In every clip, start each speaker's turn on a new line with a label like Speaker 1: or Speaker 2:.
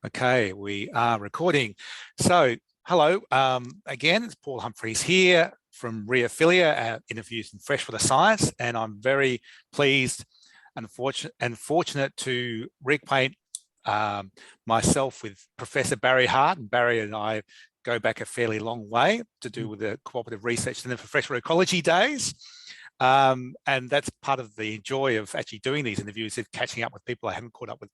Speaker 1: Okay, we are recording. So, hello, again, it's Paul Humphreys here from Reaphilia, Interviews in Freshwater Science, and I'm very pleased and fortunate to reacquaint myself with Professor Barry Hart. And Barry and I go back a fairly long way to do with the Cooperative Research Centre for Freshwater Ecology days. And that's part of the joy of actually doing these interviews, is catching up with people I haven't caught up with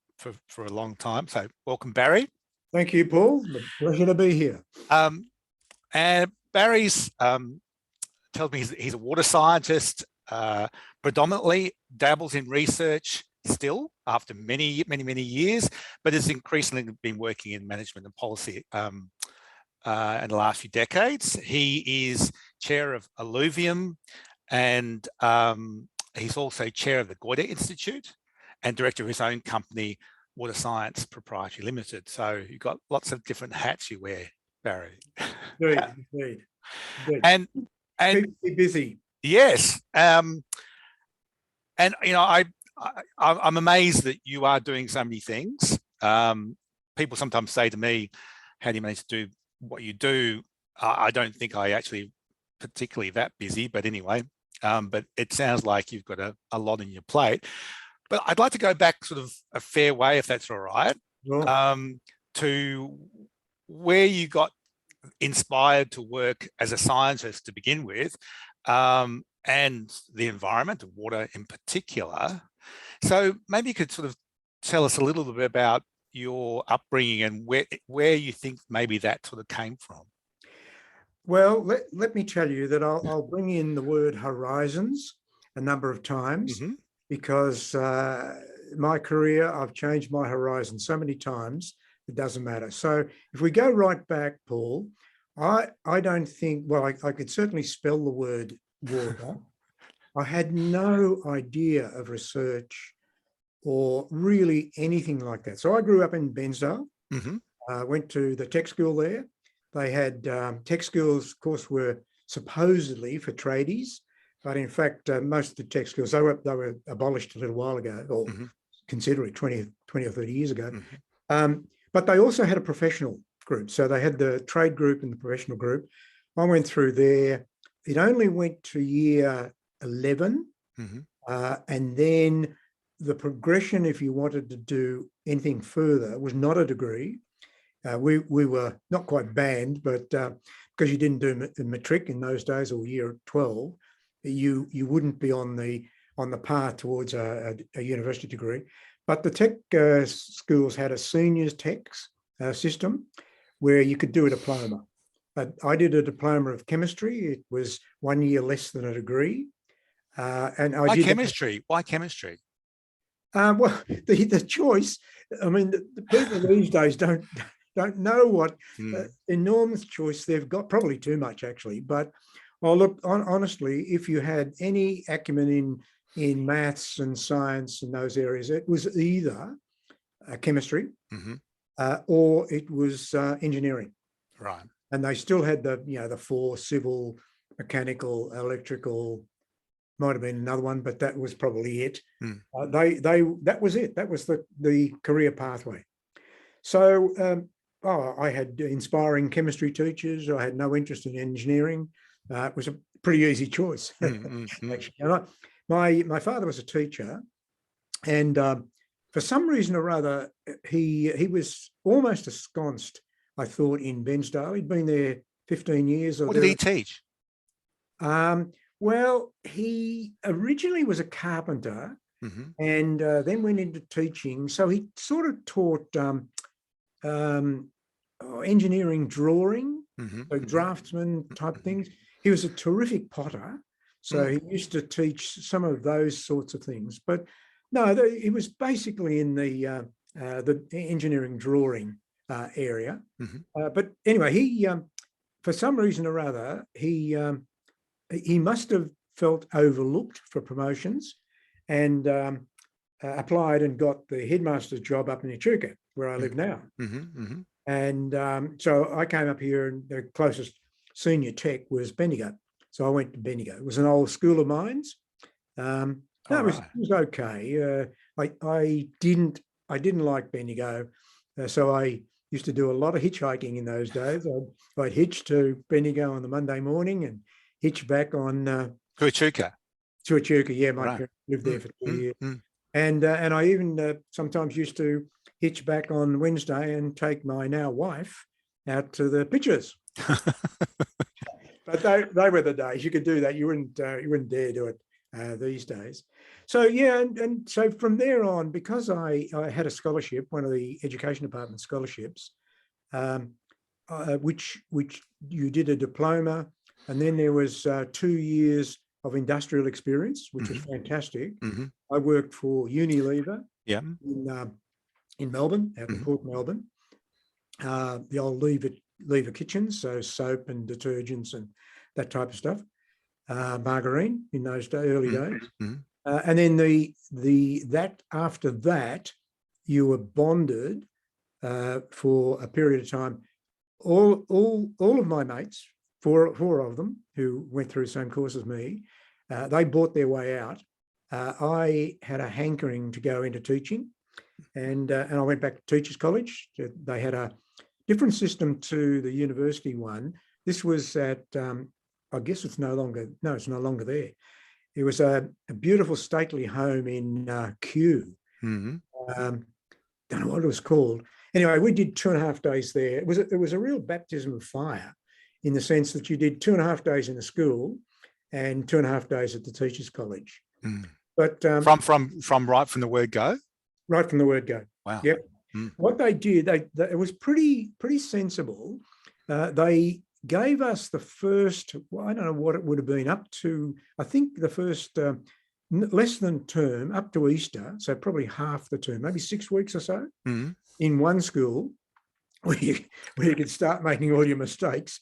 Speaker 1: for a long time. So welcome, Barry.
Speaker 2: Thank you, Paul. Pleasure to be here.
Speaker 1: And Barry's tells me he's a water scientist, predominantly dabbles in research still after many years, but has increasingly been working in management and policy in the last few decades. He is chair of Alluvium, and he's also chair of the Cooperative Institute and director of his own company, Water Science Proprietary Limited. So you've got lots of different hats you wear, Barry.
Speaker 2: Indeed.
Speaker 1: And
Speaker 2: keep me busy.
Speaker 1: Yes. And you know, I'm amazed that you are doing so many things. People sometimes say to me, how do you manage to do what you do? I don't think I actually particularly that busy, but anyway, but it sounds like you've got a lot on your plate. But I'd like to go back sort of a fair way, if that's all right,
Speaker 2: Sure.
Speaker 1: to where you got inspired to work as a scientist to begin with, and the environment, water in particular. So maybe you could sort of tell us a little bit about your upbringing and where you think maybe that sort of came from.
Speaker 2: Well, let me tell you that I'll bring in the word horizons a number of times, because my career, I've changed my horizon so many times, it doesn't matter. So if we go right back, Paul, I don't think, well, I could certainly spell the word water. I had no idea of research or really anything like that. So I grew up in Bairnsdale, went to the tech school there. They had tech schools, of course, were supposedly for tradies, but in fact, most of the tech schools, they were abolished a little while ago, or considerably 20 or 30 years ago. But they also had a professional group. So they had the trade group and the professional group. I went through there. It only went to year 11. And then the progression, if you wanted to do anything further, was not a degree. We were not quite banned, but because you didn't do the matric in those days, or year 12, you wouldn't be on the path towards a university degree. But the tech schools had a seniors tech system where you could do a diploma. I did a diploma of chemistry. It was 1 year less than a degree. And I did
Speaker 1: chemistry? Why chemistry?
Speaker 2: Well, the choice. I mean, the people these days don't know what enormous choice they've got. Probably too much, actually. But well, look, honestly, if you had any acumen in maths and science in those areas, it was either chemistry or it was engineering.
Speaker 1: Right.
Speaker 2: And they still had the four: civil, mechanical, electrical. Might have been another one, but that was probably it. That was it. That was the career pathway. So I had inspiring chemistry teachers. I had no interest in engineering. It was a pretty easy choice. Actually. And my father was a teacher, and for some reason or other, he was almost ensconced, I thought, in Bairnsdale. He'd been there 15 years.
Speaker 1: What did he teach?
Speaker 2: Well, he originally was a carpenter, and then went into teaching. So he sort of taught engineering drawing, so draftsman type things. He was a terrific potter, so he used to teach some of those sorts of things. But no, he was basically in the engineering drawing area. But anyway, he for some reason or other, he must have felt overlooked for promotions, and applied and got the headmaster's job up in Echuca, where I live now. And so I came up here, and the closest senior tech was Bendigo. So I went to Bendigo. It was an old school of mines. It was okay. I didn't like Bendigo. So I used to do a lot of hitchhiking in those days. I'd hitch to Bendigo on the Monday morning and hitch back on
Speaker 1: To Echuca.
Speaker 2: to Echuca. Yeah, my
Speaker 1: Right.
Speaker 2: parents lived there for 2 years.
Speaker 1: Mm.
Speaker 2: And I even sometimes used to hitch back on Wednesday and take my now wife out to the pictures. But they were the days you could do that. You wouldn't dare do it these days. So yeah, and so from there on, because I had a scholarship, one of the education department scholarships, which you did a diploma, and then there was 2 years of industrial experience, which was fantastic. I worked for Unilever in Melbourne, out in Port Melbourne, the old Lever kitchens, so soap and detergents and that type of stuff, margarine in those early days. And then after that, you were bonded for a period of time. All of my mates, four of them who went through the same course as me, they bought their way out. I had a hankering to go into teaching, and I went back to Teachers College. They had a different system to the university one. This was at, I guess it's no longer there. It was a beautiful stately home in Kew. Don't know what it was called. Anyway, we did 2.5 days there. It was a real baptism of fire, in the sense that you did 2.5 days in the school and 2.5 days at the Teachers College. But
Speaker 1: from right from the word go.
Speaker 2: Right from the word go.
Speaker 1: Wow.
Speaker 2: Yep. What they did, it was pretty sensible. They gave us the first, well, I don't know what it would have been, up to, I think the first less than term, up to Easter, so probably half the term, maybe 6 weeks or so, in one school where you could start making all your mistakes,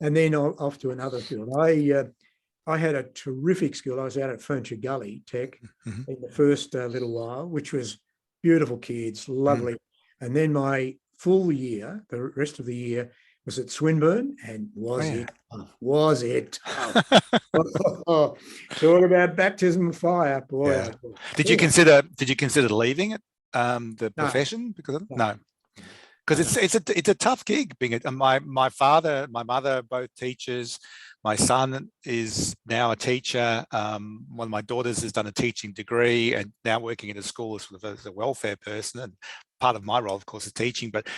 Speaker 2: and then off to another school. I had a terrific school. I was out at Furniture Gully Tech in the first little while, which was beautiful kids, lovely. And then my full year, the rest of the year, was at Swinburne, and was it? Talk about baptism of fire, boy.
Speaker 1: Yeah. Did you consider leaving it, the profession? No. Because it's a tough gig. Being my father, my mother, both teachers. My son is now a teacher. One of my daughters has done a teaching degree and now working in a school as a welfare person. And part of my role, of course, is teaching. But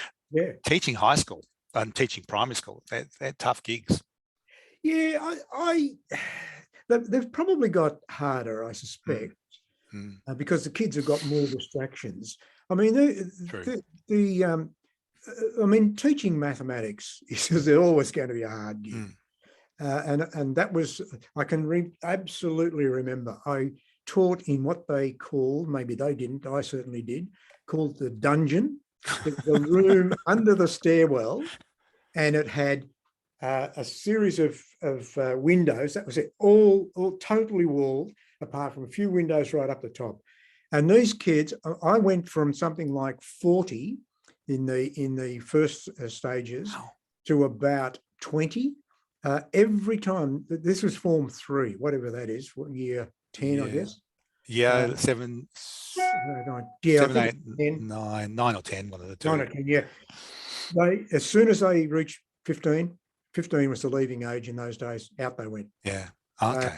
Speaker 1: teaching high school and teaching primary school, they're tough gigs.
Speaker 2: Yeah, they've probably got harder, I suspect, because the kids have got more distractions. I mean, teaching mathematics is always going to be a hard gig. And that was, I can absolutely remember, I taught in what they called, maybe they didn't, I certainly did, called the dungeon, the room under the stairwell, and it had a series of windows. That was it, all totally walled, apart from a few windows right up the top. And these kids, I went from something like 40 in the first stages to about 20. Every time. This was form 3, whatever that is, year 10, I guess.
Speaker 1: Yeah, 7,
Speaker 2: 9,
Speaker 1: 8, 9 or 10, one of the two.
Speaker 2: 9 or 10, yeah. As soon as they reached 15 was the leaving age in those days. Out they went.
Speaker 1: Yeah. Okay.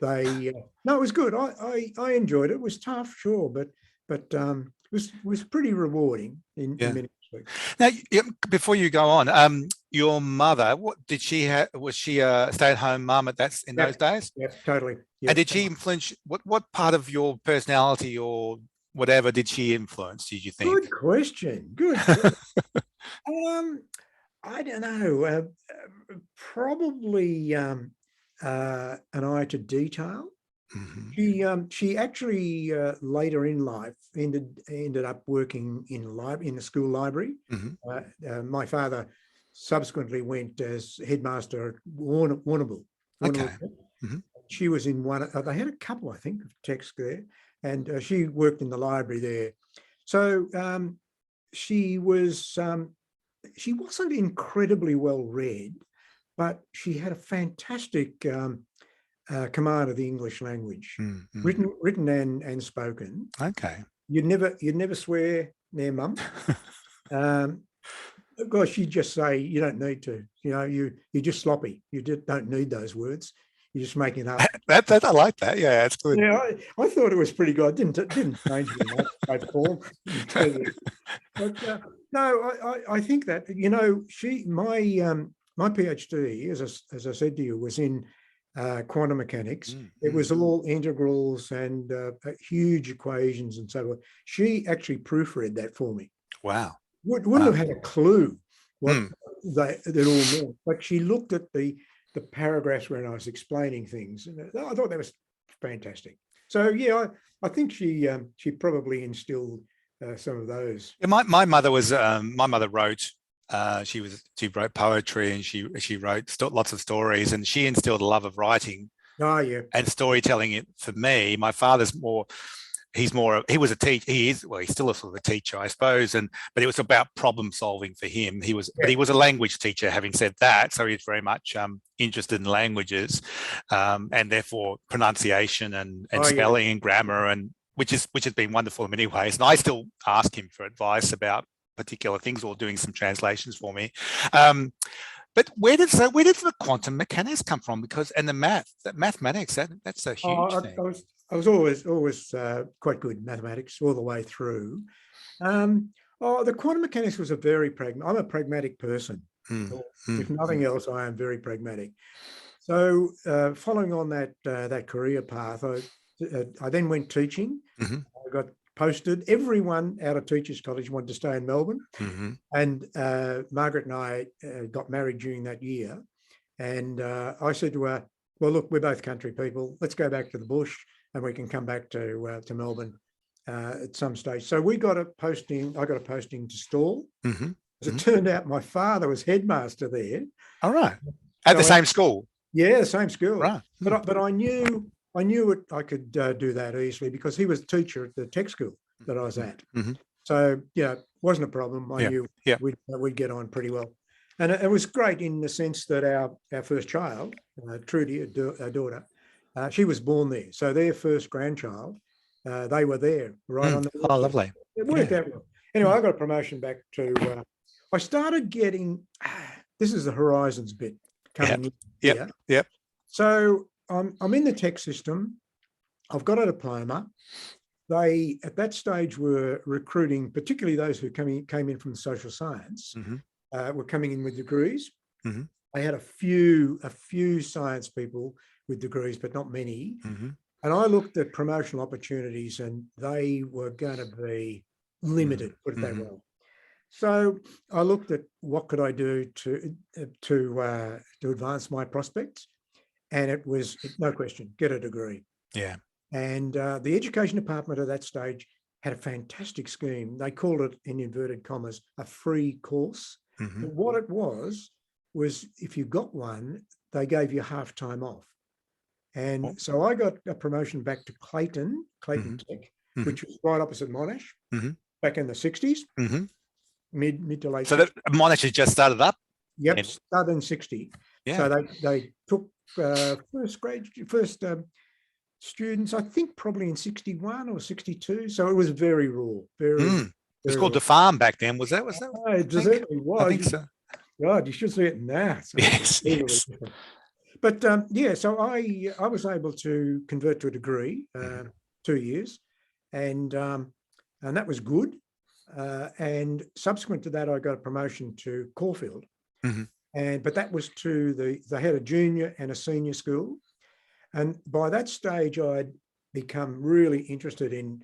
Speaker 2: No, it was good. I enjoyed it. It was tough, sure, but it was pretty rewarding in many respects.
Speaker 1: Now, before you go on, your mother, what did she have? Was she a stay-at-home mum in those days?
Speaker 2: Yes, totally. Yep.
Speaker 1: And did she influence what part of your personality or whatever did she influence? Did you think?
Speaker 2: Good question. Good. I don't know. Probably an eye to detail. She actually later in life ended up working in the school library. My father subsequently went as headmaster at Warrnambool.
Speaker 1: Okay.
Speaker 2: She was in one. They had a couple, I think, of techs there, and she worked in the library there. So she wasn't incredibly well read, but she had a fantastic command of the English language, written and spoken.
Speaker 1: Okay.
Speaker 2: You'd never swear near mum. Um, of course, she'd just say, you don't need to, you're just sloppy. You just don't need those words. You're just making up.
Speaker 1: I like that. Yeah, that's good.
Speaker 2: Yeah, I thought it was pretty good. Didn't change me much, Paul. But no, I think that, my PhD, as I said to you, was in quantum mechanics. It was all integrals and huge equations and so on. She actually proofread that for me.
Speaker 1: Wow.
Speaker 2: Wouldn't have had a clue what it all meant, but she looked at the paragraphs when I was explaining things, and I thought that was fantastic. So yeah, I think she probably instilled some of those.
Speaker 1: Yeah, my mother was my mother wrote. She wrote poetry, and she wrote lots of stories, and she instilled a love of writing.
Speaker 2: Oh yeah,
Speaker 1: and storytelling for me. My father's more. He was a teacher. He's still a sort of a teacher, I suppose. But it was about problem solving for him. But he was a language teacher, having said that. So he's very much interested in languages, and therefore pronunciation and spelling and grammar, and which has been wonderful in many ways. And I still ask him for advice about particular things, or doing some translations for me. But where did the quantum mechanics come from? Because mathematics, that's a huge thing.
Speaker 2: I was always quite good in mathematics all the way through. The quantum mechanics was I'm a pragmatic person. If nothing else, I am very pragmatic. So following on that career path, I then went teaching. I got posted. Everyone out of Teachers College wanted to stay in Melbourne. And Margaret and I got married during that year. And I said to her, well, look, we're both country people. Let's go back to the bush, and we can come back to Melbourne at some stage. So we got a posting. I got a posting to Stawell. As it turned out, my father was headmaster there.
Speaker 1: All right, at the same school.
Speaker 2: Yeah, the same school.
Speaker 1: Right.
Speaker 2: But I knew I could do that easily, because he was a teacher at the tech school that I was at. So yeah, it wasn't a problem. I knew we'd get on pretty well. And it was great in the sense that our first child, Trudy, our daughter, she was born there. So their first grandchild, they were there right on the.
Speaker 1: Oh, lovely.
Speaker 2: It worked out well. Anyway, I got a promotion back to. I started getting. This is the horizons bit coming in here.
Speaker 1: Yep.
Speaker 2: So I'm in the tech system. I've got a diploma. They at that stage were recruiting, particularly those who came in from social science. Were coming in with degrees. I had a few science people with degrees, but not many. And I looked at promotional opportunities, and they were going to be limited, put it that way. So I looked at what could I do to advance my prospects, and it was no question, get a degree.
Speaker 1: Yeah. And
Speaker 2: the education department at that stage had a fantastic scheme. They called it, in inverted commas, a free course. But what it was if you got one, they gave you half time off. And so I got a promotion back to Clayton Tech, which was right opposite Monash, back in the 60s, mid to late. So
Speaker 1: that Monash had just started up?
Speaker 2: Yep, started in 60. Yeah. So they took first students, I think probably in 61 or 62. So it was very rural,
Speaker 1: It's called the farm back then, was that?
Speaker 2: It certainly was.
Speaker 1: I think so.
Speaker 2: God, you should see it now. So yes. But so I was able to convert to a degree, 2 years, and that was good. And subsequent to that, I got a promotion to Caulfield, but that was they had a junior and a senior school, and by that stage, I'd become really interested in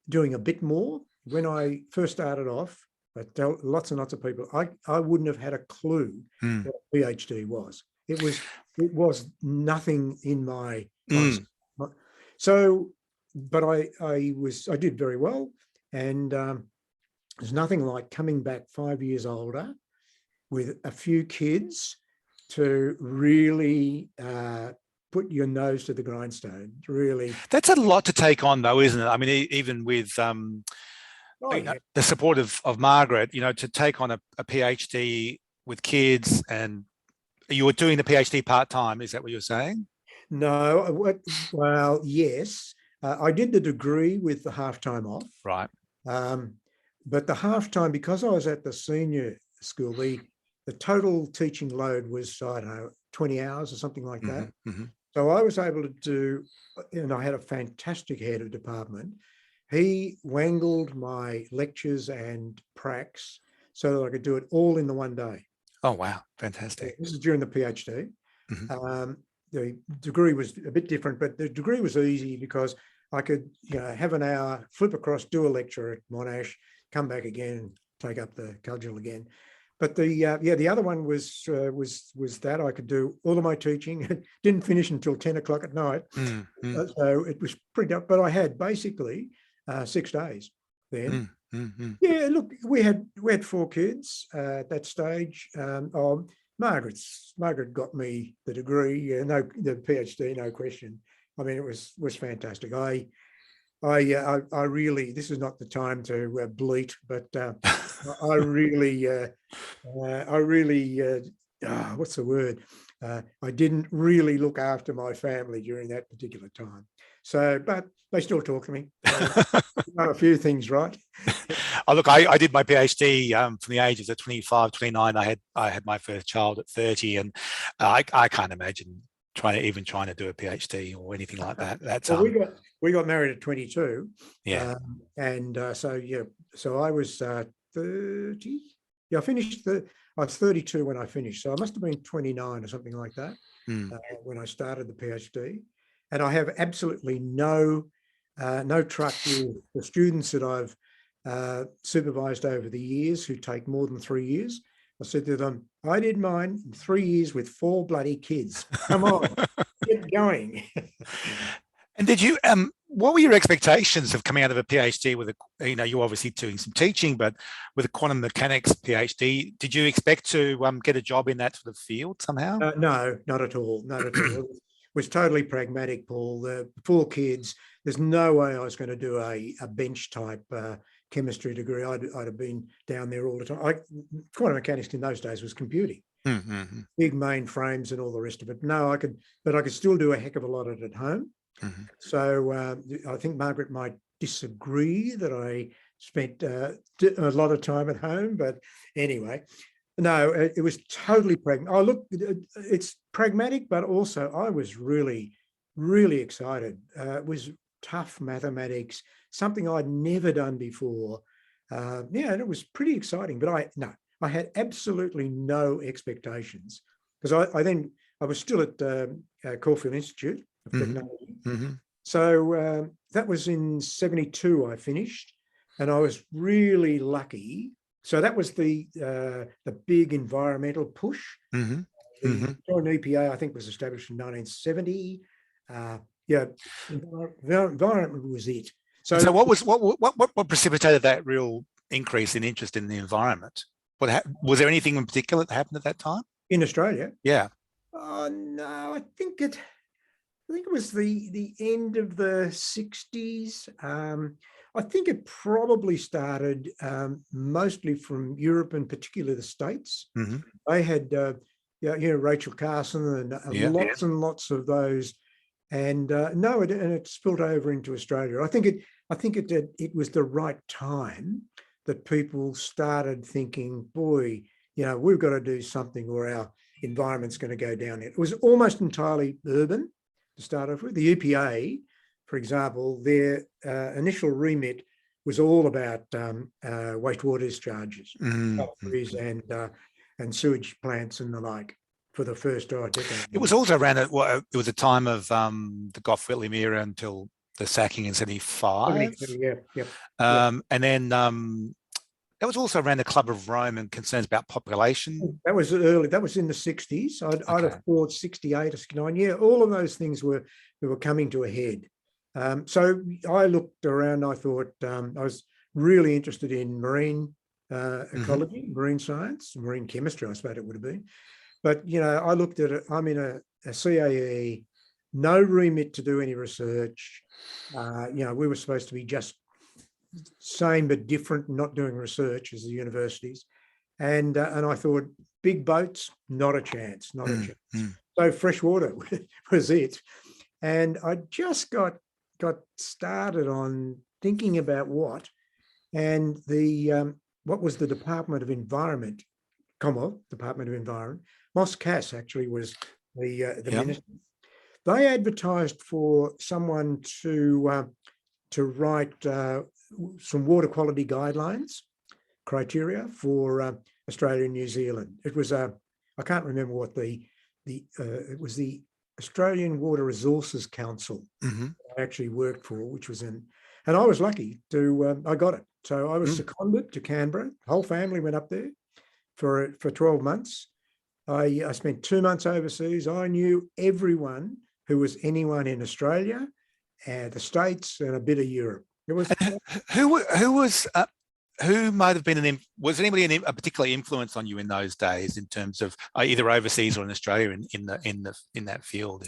Speaker 2: doing a bit more. When I first started off, I told lots and lots of people, I wouldn't have had a clue what a PhD was. It was nothing in my mind. So, but I did very well, and there's nothing like coming back 5 years older with a few kids to really put your nose to the grindstone. Really,
Speaker 1: that's a lot to take on, though, isn't it? I mean, even with the support of Margaret, to take on a PhD with kids, and you were doing the PhD part-time, is that what you're saying?
Speaker 2: No, well, yes. I did the degree with the half-time off.
Speaker 1: Right.
Speaker 2: but the half time, because I was at the senior school, the total teaching load was, I don't know, 20 hours or something like that. So I was able to do, and I had a fantastic head of department. He wangled my lectures and pracs so that I could do it all in the one day.
Speaker 1: Oh, wow. Fantastic.
Speaker 2: This is during the PhD. The degree was a bit different, but the degree was easy because I could, have an hour, flip across, do a lecture at Monash, come back again, take up the cudgel again. But the other one was that I could do all of my teaching. It didn't finish until 10 o'clock at night. So it was pretty tough, but I had basically 6 days then. Yeah, look, we had 4 kids at that stage. Margaret got me the degree, the PhD, no question. I mean, it was fantastic. I really, this is not the time to bleat, but I really, what's the word? I didn't really look after my family during that particular time. So, but they still talk to me. A few things, right?
Speaker 1: Oh, look, I did my PhD from the ages of 25, 29. I had my first child at 30, and I can't imagine trying to do a PhD or anything like that. That's
Speaker 2: well, we got married at 22.
Speaker 1: Yeah.
Speaker 2: So I was 30. Yeah, I was 32 when I finished. So I must have been 29 or something like that when I started the PhD. And I have absolutely no truck with the students that I've supervised over the years who take more than 3 years. I said to them, I did mine in 3 years with 4 bloody kids. Come on, get going.
Speaker 1: And did you, what were your expectations of coming out of a PhD with you're obviously doing some teaching, but with a quantum mechanics PhD, did you expect to get a job in that sort of field somehow?
Speaker 2: No, not at all. Not at all. It was totally pragmatic, Paul. The 4 kids, there's no way I was going to do a bench type chemistry degree. I'd have been down there all the time. Quantum mechanics in those days was computing, big mainframes and all the rest of it. No, I could still do a heck of a lot of it at home. So I think Margaret might disagree that I spent a lot of time at home, but anyway, no, it was totally pragmatic. Oh, look, it's pragmatic, but also I was really, really excited. It was tough mathematics, something I'd never done before. And it was pretty exciting, but I had absolutely no expectations because I was still at Caulfield Institute of Technology. So that was in 72 I finished, and I was really lucky. So that was the big environmental push. The joint EPA, I think, was established in 1970. Environment was it.
Speaker 1: So what precipitated that real increase in interest in the environment? Was there anything in particular that happened at that time
Speaker 2: in Australia?
Speaker 1: Yeah.
Speaker 2: Oh no, I think it was the end of the 60s. I think it probably started mostly from Europe, and particularly the States. They had, Rachel Carson and lots and lots of those, and it spilled over into Australia. I think it was the right time that people started thinking, boy, we've got to do something or our environment's going to go down. It was almost entirely urban to start off with. The EPA, for example, their initial remit was all about wastewater discharges, factories and sewage plants and the like for the first decade.
Speaker 1: It was also around it was a time of the Gough Whitlam era until the sacking in 75. And then that was also around the Club of Rome and concerns about population.
Speaker 2: That was early. That was in the 60s. I'd have thought 68 or 69. Yeah, all of those things were coming to a head. So I looked around. I thought I was really interested in marine ecology, marine science, marine chemistry, I suppose it would have been. But, I looked at it. I'm in a CAE, no remit to do any research. We were supposed to be just same but different, not doing research as the universities. And I thought, big boats, not a chance, not a chance. So freshwater was it. And I just got started on thinking about what. and what was the Department of Environment, Commonwealth Department of Environment, Moss Cass actually was the minister. They advertised for someone to write some water quality guidelines, criteria for Australia and New Zealand. It was I can't remember what it was the Australian Water Resources Council I actually worked for, which was and I was lucky to I got it. So I was seconded to Canberra. The whole family went up there for 12 months. I spent 2 months overseas. I knew everyone who was anyone in Australia and the States and a bit of Europe. It was
Speaker 1: who might have been was anybody a particular influence on you in those days in terms of either overseas or in Australia in that field?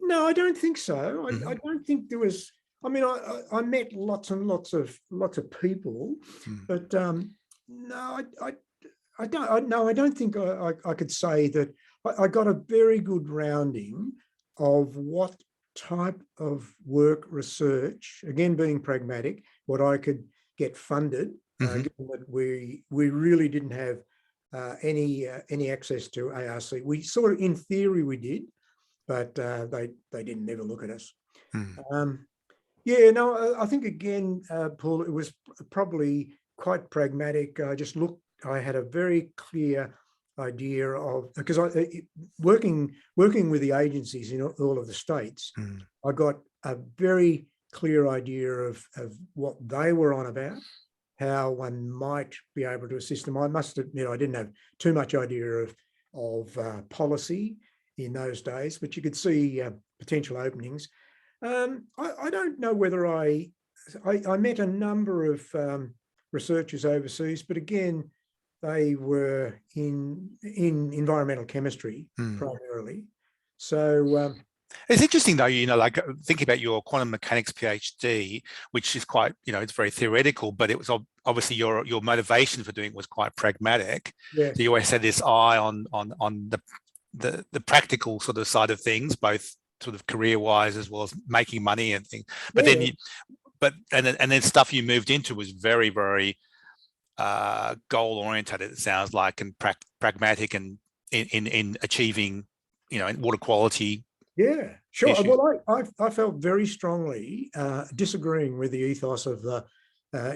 Speaker 2: No, I don't think so. I don't think there was. I mean, I met lots and lots of people, but no, I don't think I could say that I got a very good rounding of what type of work, research, again being pragmatic, what I could get funded, given that we really didn't have any access to ARC. We sort of, in theory, we did, but they didn't ever look at us. Yeah, no, I think again, Paul, it was probably quite pragmatic. I had a very clear idea of, because working with the agencies in all of the states, I got a very clear idea of what they were on about, how one might be able to assist them. I must admit, I didn't have too much idea of policy in those days, but you could see potential openings. I don't know whether I met a number of researchers overseas, but again, they were in environmental chemistry primarily. So
Speaker 1: it's interesting though, like thinking about your quantum mechanics PhD, which is quite, it's very theoretical, but it was obviously your motivation for doing it was quite pragmatic.
Speaker 2: Yes.
Speaker 1: So you always had this eye on the practical sort of side of things, both sort of career-wise as well as making money and things. But then then stuff you moved into was very, very goal-oriented, it sounds like, and pragmatic and in achieving, water quality.
Speaker 2: Yeah, sure.
Speaker 1: Issues.
Speaker 2: Well, I felt very strongly disagreeing with the ethos of the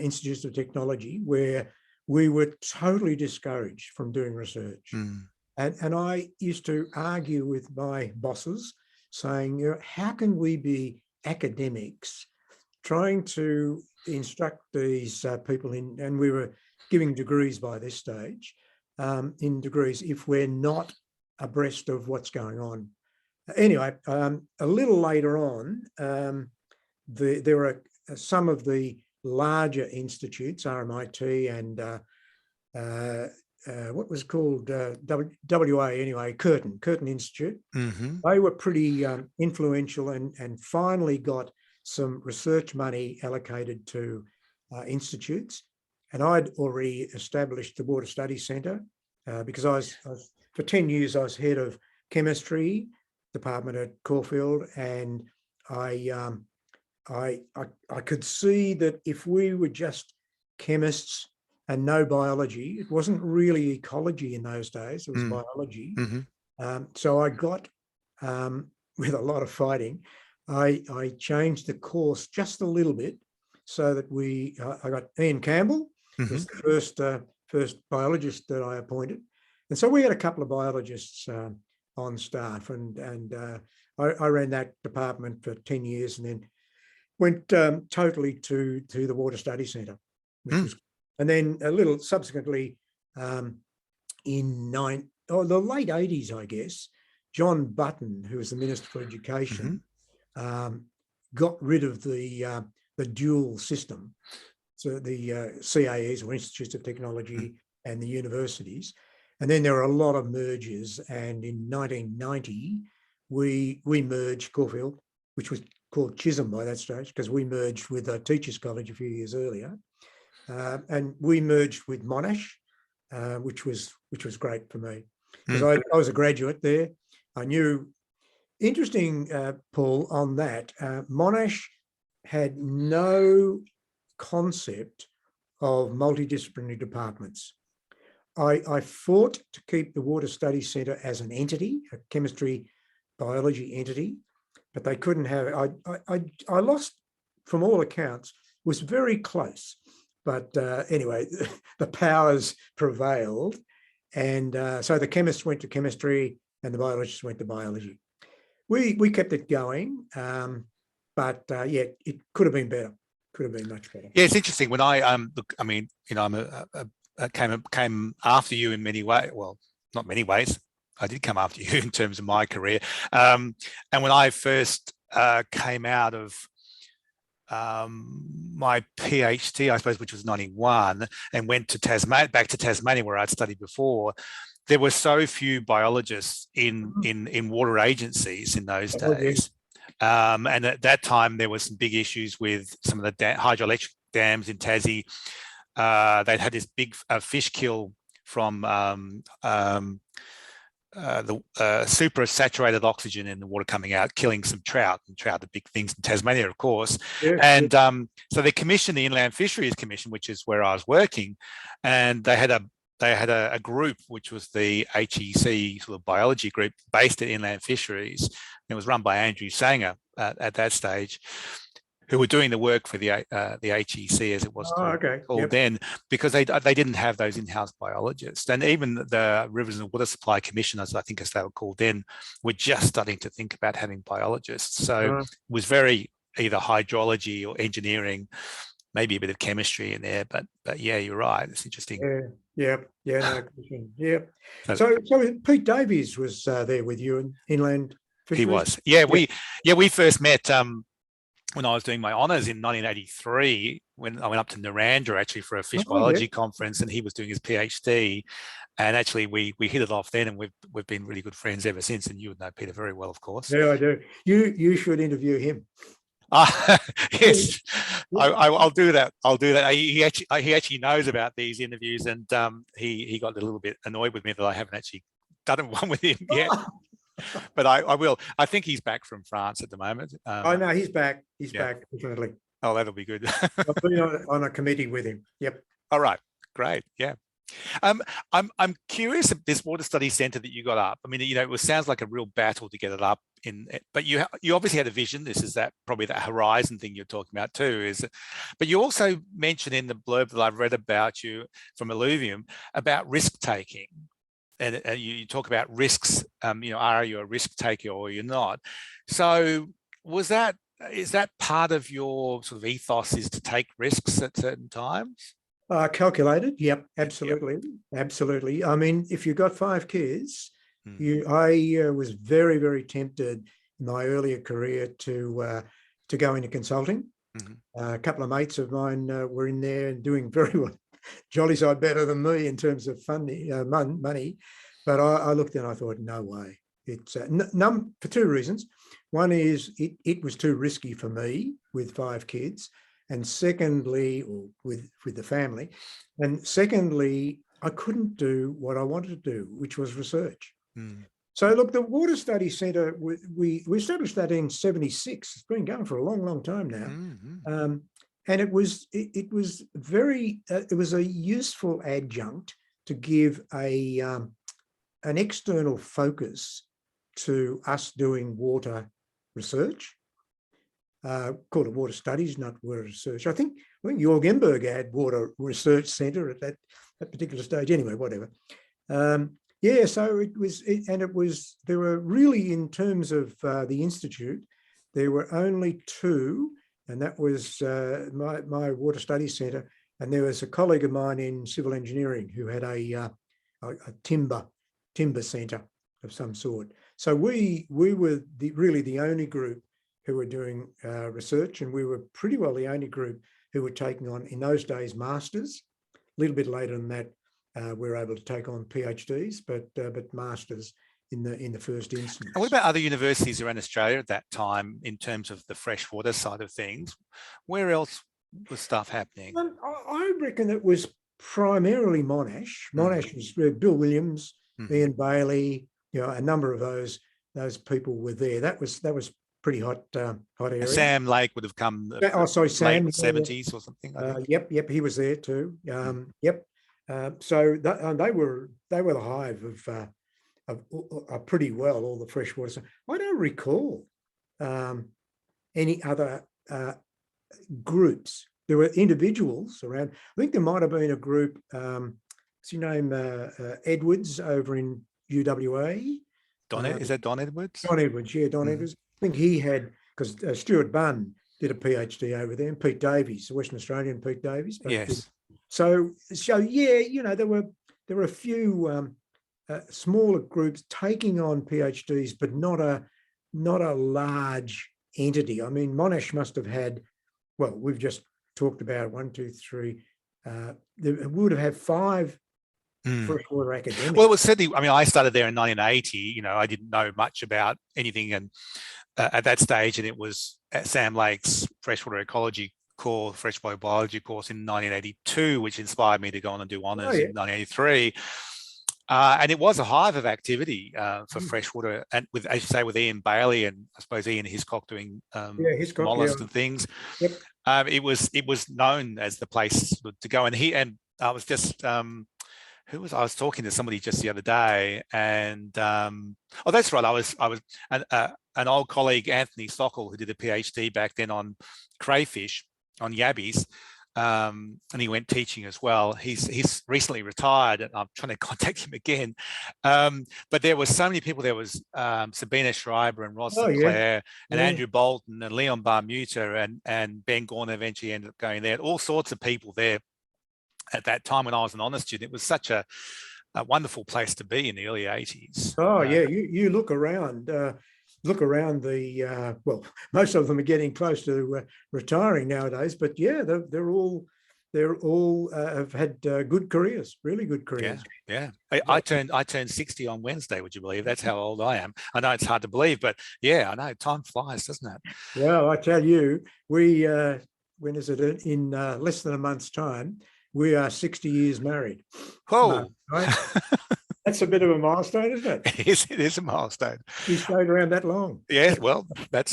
Speaker 2: Institute of Technology, where we were totally discouraged from doing research. And I used to argue with my bosses saying, how can we be academics trying to instruct these people and we were giving degrees by this stage, in degrees, if we're not abreast of what's going on. Anyway, a little later on, there were some of the larger institutes, RMIT and what was called WA anyway, Curtin Institute. They were pretty influential and finally got some research money allocated to institutes. And I'd already established the Water Studies Centre because I was for 10 years, I was head of chemistry department at Caulfield, and I could see that if we were just chemists and no biology, it wasn't really ecology in those days, it was biology. So I got, with a lot of fighting, I changed the course just a little bit so that I got Ian Campbell, was the first biologist that I appointed. And so we had a couple of biologists on staff, and I ran that department for 10 years and then went totally to the Water Studies Centre, which was, and then a little subsequently in the late 80s, I guess, John Button, who was the Minister for Education, got rid of the dual system, so the CAEs or Institutes of Technology and the universities. And then there were a lot of mergers, and in 1990 we merged Caulfield, which was called Chisholm by that stage, because we merged with Teachers College a few years earlier, and we merged with Monash, which was great for me because I was a graduate there. I knew. Interesting, Paul, on that, Monash had no concept of multidisciplinary departments. I fought to keep the Water Studies Centre as an entity, a chemistry, biology entity, but they couldn't have it. I lost, from all accounts, was very close. But anyway, the powers prevailed. And so the chemists went to chemistry and the biologists went to biology. We kept it going, but yeah, it could have been better. Could have been much better.
Speaker 1: Yeah, it's interesting. When I look, I mean, you know, I came after you in many ways. Well, not many ways. I did come after you in terms of my career. And when I first came out of my PhD, I suppose, which was 91, and went to back to Tasmania, where I'd studied before, there were so few biologists in water agencies in those days. And at that time, there were some big issues with some of the hydroelectric dams in Tassie. They'd had this big fish kill from the super saturated oxygen in the water coming out, killing some trout, and trout are big things in Tasmania, of course. Yeah, and so they commissioned the Inland Fisheries Commission, which is where I was working, and they had a group which was the HEC sort of biology group based at Inland Fisheries. It was run by Andrew Sanger at that stage, who were doing the work for the HEC, as it was called then, because they didn't have those in-house biologists. And even the Rivers and Water Supply Commissioners, I think as they were called then, were just starting to think about having biologists. So it was very either hydrology or engineering, maybe a bit of chemistry in there. But yeah, you're right. It's interesting.
Speaker 2: No, yeah. So Pete Davies was there with you in Inland Fisheries?
Speaker 1: He was. Yeah, we first met when I was doing my honours in 1983, when I went up to Narandra actually for a fish biology conference, and he was doing his PhD. And actually we hit it off then, and we've been really good friends ever since. And you would know Peter very well, of course.
Speaker 2: Yeah, I do. You should interview him.
Speaker 1: Yes, I'll do that. He actually knows about these interviews, and he got a little bit annoyed with me that I haven't actually done one with him yet. But I will. I think he's back from France at the moment.
Speaker 2: Oh no, he's back. He's back, definitely.
Speaker 1: Oh, that'll be good.
Speaker 2: I've been on a committee with him. Yep.
Speaker 1: All right. Great. Yeah. I'm curious of this Water Studies Centre that you got up. I mean, you know, it sounds like a real battle to get it up but you obviously had a vision. This is probably that horizon thing you're talking about too. But you also mentioned in the blurb that I've read about you from Alluvium about risk taking. And you talk about risks, you know, are you a risk taker or you're not? So is that part of your sort of ethos, is to take risks at certain times?
Speaker 2: Calculated, yep, absolutely, absolutely. I mean, if you've got 5 kids, I was very, very tempted in my earlier career to go into consulting. A couple of mates of mine were in there and doing very well. Jolly side better than me in terms of funding, money, but I looked and I thought, no way. It's for 2 reasons. One is it was too risky for me with 5 kids, and secondly, or with the family, and secondly, I couldn't do what I wanted to do, which was research. So look, the Water Studies Centre, we established that in '76. It's been going for a long, long time now. And it was a useful adjunct to give an external focus to us doing water research. Called it Water Studies, not water research. I think Jorg Emberg had Water Research Centre at that particular stage. Anyway, whatever. Yeah, so there were really, in terms of the institute, there were only 2. And that was my Water Studies Centre. And there was a colleague of mine in civil engineering who had a timber centre of some sort. So we were really the only group who were doing research, and we were pretty well the only group who were taking on, in those days, masters. A little bit later than that, we were able to take on PhDs, but masters in the first instance.
Speaker 1: And what about other universities around Australia at that time in terms of the freshwater side of things? Where else was stuff happening?
Speaker 2: I reckon it was primarily Monash. Monash was Bill Williams, Ian Bailey, you know, a number of those people were there. That was pretty hot area.
Speaker 1: Sam Lake would have come
Speaker 2: sorry, Sam,
Speaker 1: late 70s or something. I think.
Speaker 2: Yep, he was there too. Yep. So they were the hive of pretty well all the freshwater. So I don't recall any other groups. There were individuals around. I think there might have been a group. What's your name? Edwards over in UWA.
Speaker 1: Is that Don Edwards?
Speaker 2: Don Edwards, yeah, Don Edwards. I think he had, because Stuart Bunn did a PhD over there, and Pete Davies, the Western Australian Pete Davies.
Speaker 1: Yes.
Speaker 2: So yeah, there were a few smaller groups taking on PhDs, but not a large entity. I mean, Monash must have had, well, we've just talked about 1, 2, 3. They would have had 5 freshwater academics.
Speaker 1: Well, it was certainly, I mean, I started there in 1980. I didn't know much about anything, and at that stage, and it was at Sam Lake's Freshwater Ecology course, Freshwater Biology course in 1982, which inspired me to go on and do honours in 1983. And it was a hive of activity for freshwater, and with, as you say, with Ian Bailey and I suppose Ian Hiscock doing mollusks and things.
Speaker 2: Yep.
Speaker 1: It was known as the place to go, and I was just I was talking to somebody just the other day, and oh, that's right, I was an old colleague, Anthony Sockel, who did a PhD back then on crayfish, on yabbies. And he went teaching as well. He's recently retired, and I'm trying to contact him again. But there were so many people. There was Sabina Schreiber and Ross Sinclair and Andrew Bolton and Leon Barmuta and Ben Gorner eventually ended up going there. All sorts of people there at that time when I was an honours student. It was such a wonderful place to be in the early 80s.
Speaker 2: Oh, yeah. You look around. Look around the well, most of them are getting close to retiring nowadays, but yeah, they're all have had good careers, really good careers.
Speaker 1: Yeah. I turned 60 on Wednesday. Would you believe? That's how old I am. I know it's hard to believe, but yeah, I know time flies, doesn't it?
Speaker 2: Well, I tell you, we when is it, in less than a month's time, we are 60 years married.
Speaker 1: Whoa.
Speaker 2: Right? That's a bit of a milestone, isn't it?
Speaker 1: It is a milestone.
Speaker 2: You stayed around that long.
Speaker 1: Yeah, well, that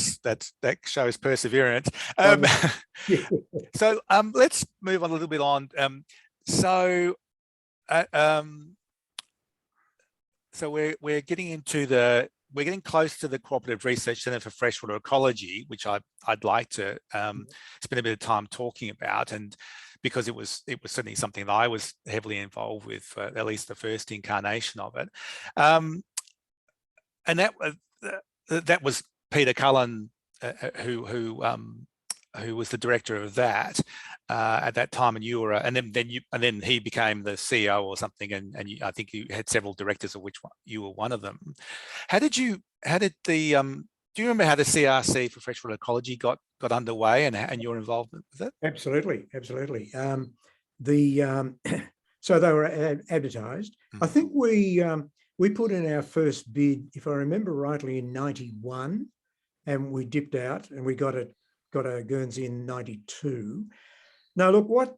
Speaker 1: shows perseverance. So let's move on a little bit on. So we're getting close to the Cooperative Research Centre for Freshwater Ecology, which I'd like to spend a bit of time talking about, and because it was certainly something that I was heavily involved with, at least the first incarnation of it, and that was Peter Cullen, who was the director of that at that time, and you were, and then he became the CEO or something, and I think you had several directors, of which you were one of them. Do you remember how the CRC for Freshwater Ecology got underway and your involvement with it?
Speaker 2: Absolutely. So they were advertised. I think we put in our first bid, if I remember rightly, in 91, and we dipped out, and we got a Guernsey in 92. Now, look, what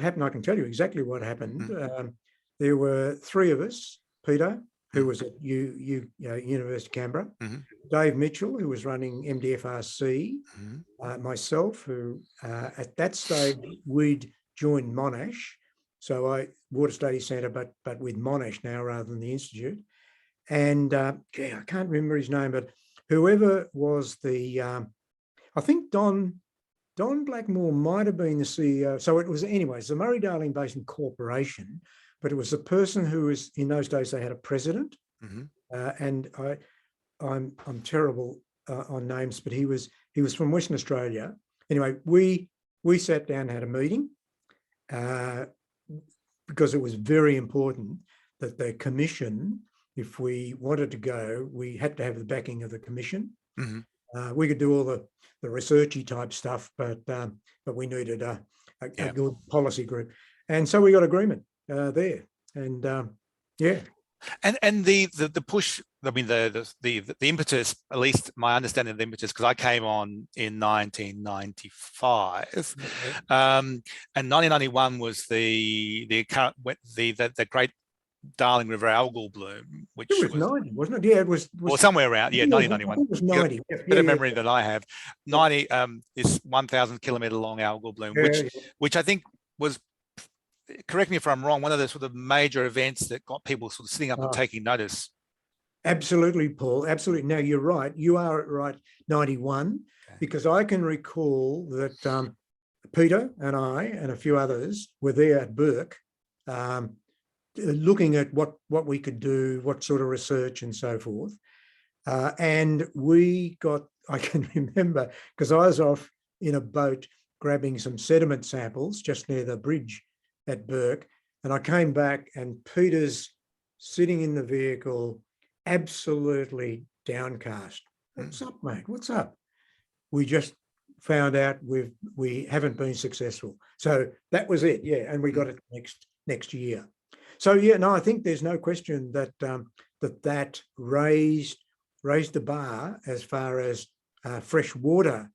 Speaker 2: happened? I can tell you exactly what happened. There were 3 of us: Peter, who was at University of Canberra, Dave Mitchell, who was running MDFRC, myself, who at that stage we'd joined Monash, so Water Study Centre, but with Monash now rather than the Institute, and I can't remember his name, but whoever was the, I think Don Blackmore might have been the CEO. So it was, anyways, the Murray-Darling Basin Corporation. But it was a person who was, in those days, they had a president, and I'm terrible on names, but he was from Western Australia. Anyway, we sat down and had a meeting because it was very important that the commission, if we wanted to go, we had to have the backing of the commission. We could do all the researchy type stuff, but we needed a good policy group, and so we got agreement there, and and the push. I mean, the impetus, at least my understanding of the impetus, because I came on in 1995, and 1991 was the great
Speaker 1: Darling River algal bloom, which
Speaker 2: It was 90, wasn't it? Yeah, it was
Speaker 1: or somewhere around, yeah, 1991.
Speaker 2: I think it was 90.
Speaker 1: Better memory than I have. 90 is 1,000 kilometre long algal bloom, which I think was, correct me if I'm wrong, one of the sort of major events that got people sort of sitting up and taking notice.
Speaker 2: Absolutely, Paul. Absolutely. Now you're right. You are right. 91, because I can recall that Peter and I and a few others were there at Burke, looking at what we could do, what sort of research and so forth. And we got, I can remember, because I was off in a boat grabbing some sediment samples just near the bridge at Burke. And I came back and Peter's sitting in the vehicle, absolutely downcast. What's up, mate? What's up? We just found out we haven't been successful. So that was it. Yeah. And we got it next year. So yeah, no, I think there's no question that that raised the bar as far as freshwater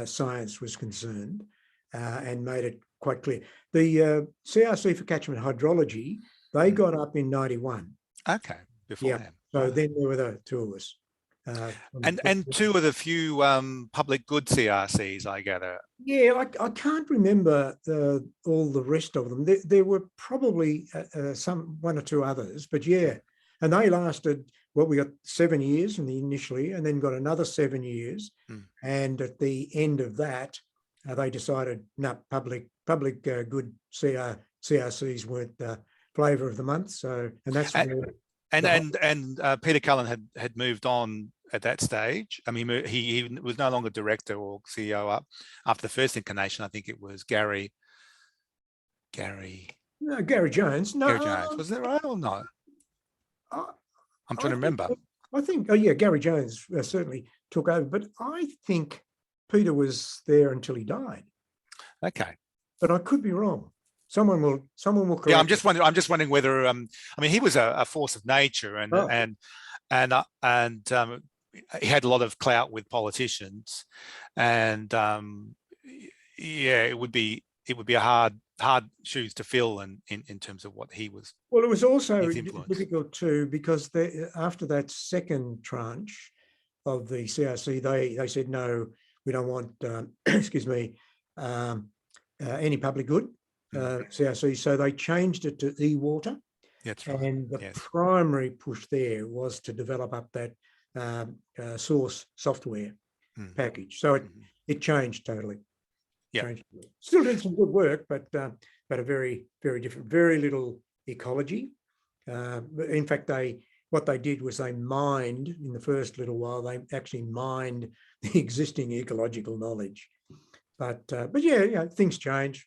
Speaker 2: science was concerned, and made it quite clear. The CRC for catchment hydrology, they got up in 91.
Speaker 1: Okay, before that.
Speaker 2: So then there were the two of us.
Speaker 1: And two of the few public good CRCs, I gather.
Speaker 2: Yeah, I can't remember all the rest of them. There were probably one or two others, but yeah, and they lasted, well, we got 7 years initially, and then got another 7 years. And at the end of that, they decided, no, public good CRCs weren't the flavour of the month. So, and that's
Speaker 1: and Peter Cullen had moved on at that stage. I mean, he was no longer director or CEO up after the first incarnation. I think it was Gary
Speaker 2: No, Gary Jones. No,
Speaker 1: Gary Jones. Was that right or not? I'm trying to remember.
Speaker 2: I think, oh yeah, Gary Jones certainly took over, but I think Peter was there until he died.
Speaker 1: Okay,
Speaker 2: but I could be wrong. Someone will correct.
Speaker 1: Yeah, I'm just wondering whether I mean, he was a force of nature, and he had a lot of clout with politicians, and yeah, it would be a hard shoes to fill in terms of what he was.
Speaker 2: Well, it was also difficult too, because after that second tranche of the CRC, they said, no, we don't want excuse me, any public good CRC, so they changed it to e-water.
Speaker 1: That's right.
Speaker 2: And the primary push there was to develop up that source software package. So it changed totally. Yeah, still did some good work, but a very, very different, very little ecology. In fact, what they did was they mined in the first little while. They actually mined the existing ecological knowledge, but yeah, things change.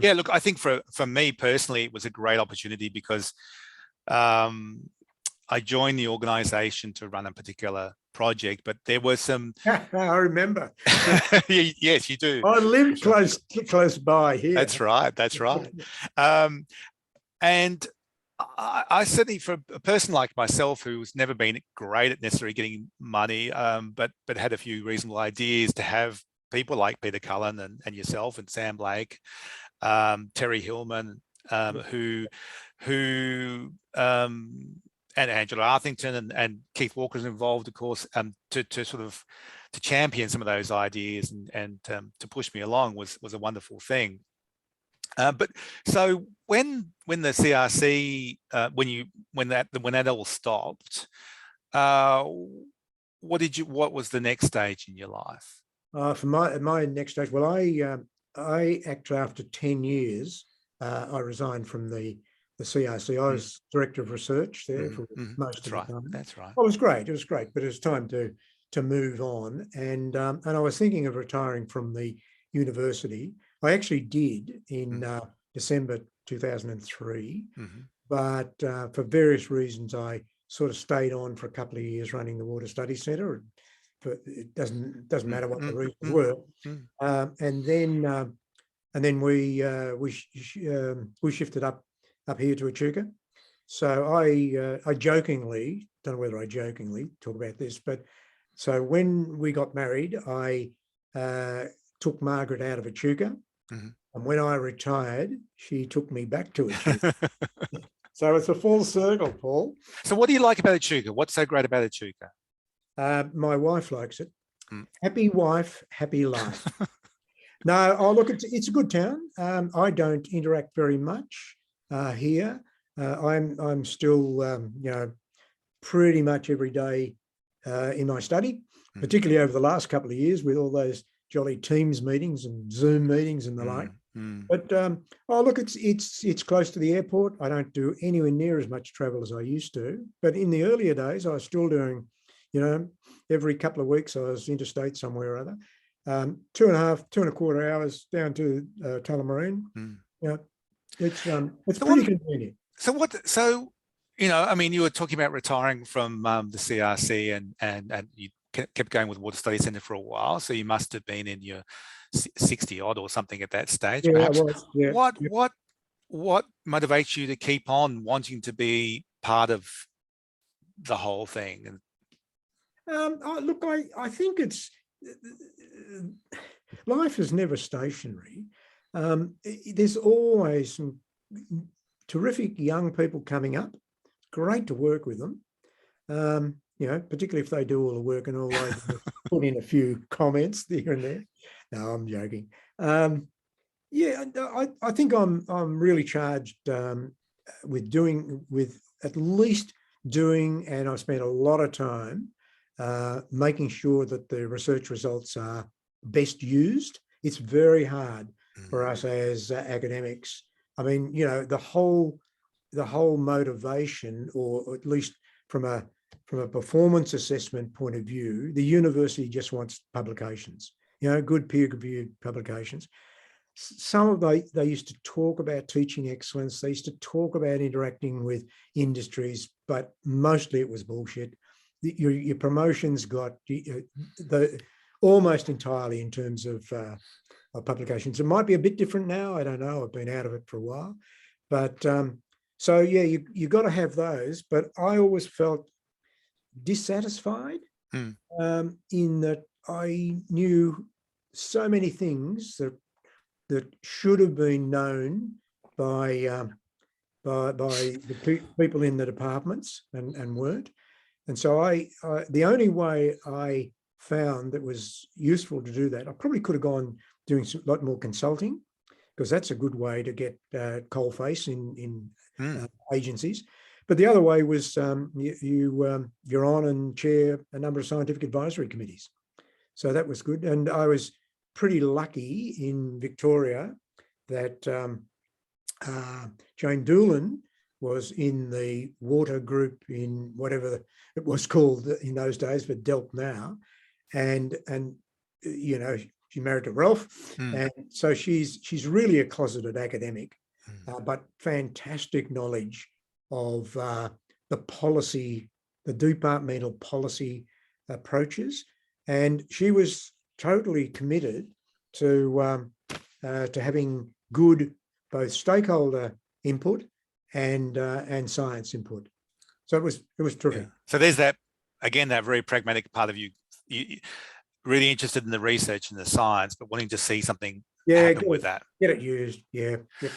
Speaker 1: Yeah, look, I think for me personally, it was a great opportunity because I joined the organisation to run a particular project, but there was some.
Speaker 2: I remember.
Speaker 1: Yes, you do.
Speaker 2: I lived close by here.
Speaker 1: That's right. That's right. And I certainly, for a person like myself who's never been great at necessarily getting money, but had a few reasonable ideas, to have people like Peter Cullen and yourself and Sam Blake, Terry Hillman, who and Angela Arthington and Keith Walker's involved, of course, to sort of to champion some of those ideas and to push me along was a wonderful thing. But so when the CRC when that all stopped, what was the next stage in your life?
Speaker 2: For my next stage, well, I actually, after 10 years, I resigned from the CRC. I was director of research there for most of the time.
Speaker 1: That's right.
Speaker 2: Well, it was great. It was great, but it was time to move on. And I was thinking of retiring from the university. I actually did in December 2003, but for various reasons, I sort of stayed on for a couple of years running the Water Studies Centre. But it doesn't matter what the reasons were. And then we shifted up here to Echuca. So I jokingly, don't know whether I jokingly talk about this, but so when we got married, I took Margaret out of Echuca, and when I retired, she took me back to Echuca. So it's a full circle, Paul.
Speaker 1: So what do you like about Echuca? What's so great about Echuca?
Speaker 2: My wife likes it.
Speaker 1: Mm.
Speaker 2: Happy wife, happy life. No, oh look, it's a good town. I don't interact very much here. I'm still, pretty much every day in my study, particularly over the last couple of years with all those jolly Teams meetings and Zoom meetings and the like. But oh look, it's close to the airport. I don't do anywhere near as much travel as I used to. But in the earlier days, I was still doing, every couple of weeks I was interstate somewhere or other. 2.25 hours down to Tullamarine. It's pretty convenient.
Speaker 1: So I mean, you were talking about retiring from the CRC and you kept going with Water Study Centre for a while. So you must have been in your 60 odd or something at that stage.
Speaker 2: Yeah,
Speaker 1: perhaps.
Speaker 2: I was. Yeah.
Speaker 1: What motivates you to keep on wanting to be part of the whole thing?
Speaker 2: Look, I think it's life is never stationary. There's always some terrific young people coming up. Great to work with them. Particularly if they do all the work and all I put in a few comments here and there. No, I'm joking. I think I'm really charged with at least doing, and I've spent a lot of time making sure that the research results are best used. It's very hard for us as academics. I mean, the whole motivation, or at least from a performance assessment point of view, the university just wants publications, good peer-reviewed publications. Some of they used to talk about teaching excellence. They used to talk about interacting with industries, but mostly it was bullshit. Your promotions got almost entirely in terms of publications. It might be a bit different now. I don't know. I've been out of it for a while, but so yeah, you got to have those. But I always felt dissatisfied in that I knew so many things that should have been known by the people in the departments and weren't. And so the only way I found that was useful to do that, I probably could have gone doing a lot more consulting, because that's a good way to get coalface in agencies. But the other way was you're on and chair a number of scientific advisory committees. So that was good. And I was pretty lucky in Victoria that Jane Doolan was in the water group in whatever it was called in those days, but DELP now. And she married to Ralph. And so she's really a closeted academic, but fantastic knowledge of the policy, the departmental policy approaches. And she was totally committed to having good both stakeholder input and science input. So it was terrific. Yeah.
Speaker 1: So there's that very pragmatic part of you really interested in the research and the science, but wanting to see something happen with that.
Speaker 2: Get it used. Yeah. Yep.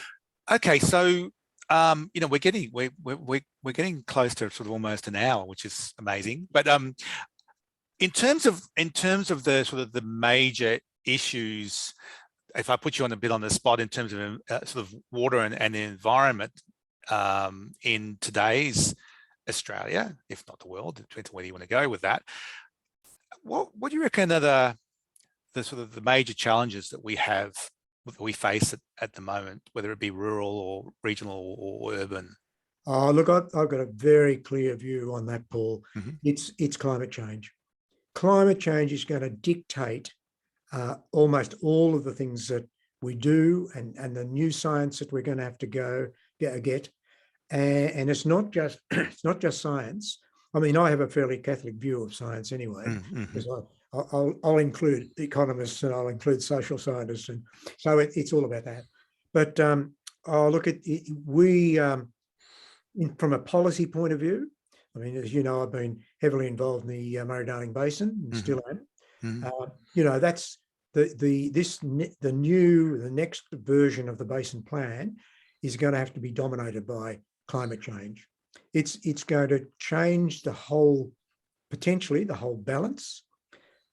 Speaker 1: Okay, so we're getting close to sort of almost an hour, which is amazing. But in terms of the sort of the major issues, if I put you on a bit on the spot in terms of sort of water and the environment in today's Australia, if not the world, depends on where you want to go with that. What do you reckon are the sort of the major challenges that we face at the moment, whether it be rural or regional or urban?
Speaker 2: Oh, look, I've got a very clear view on that, Paul. It's climate change. Climate change is going to dictate almost all of the things that we do and the new science that we're going to have to get. And it's not just science. I mean, I have a fairly Catholic view of science anyway, because I'll include economists and I'll include social scientists, and so it's all about that. But I'll look at it, from a policy point of view. I mean, as you know, I've been heavily involved in the Murray-Darling Basin and still am. That's the next version of the basin plan is going to have to be dominated by climate change. It's going to change potentially the whole balance.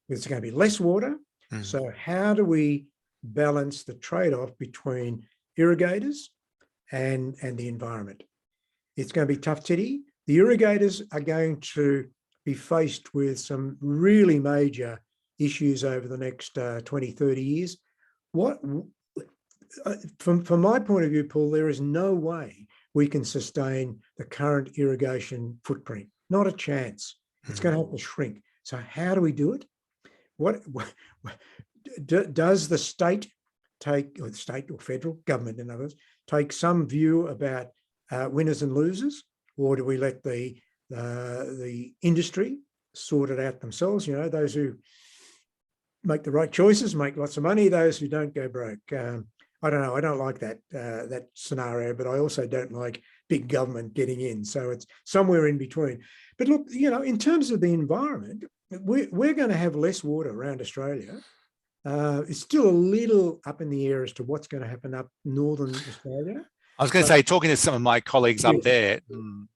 Speaker 2: There's going to be less water. So how do we balance the trade-off between irrigators and the environment? It's going to be tough titty. The irrigators are going to be faced with some really major issues over the next 20, 30 years. From my point of view, Paul, there is no way we can sustain the current irrigation footprint. Not a chance. It's going to have to shrink. So how do we do it? Does the state take, or the state or federal government, in other words, take some view about winners and losers, or do we let the industry sort it out themselves? You know, those who make the right choices make lots of money. Those who don't go broke. I don't know. I don't like that scenario, but I also don't like big government getting in. So it's somewhere in between. But look, you know, in terms of the environment, we're going to have less water around Australia. It's still a little up in the air as to what's going to happen up northern Australia.
Speaker 1: I was going to say, talking to some of my colleagues up there,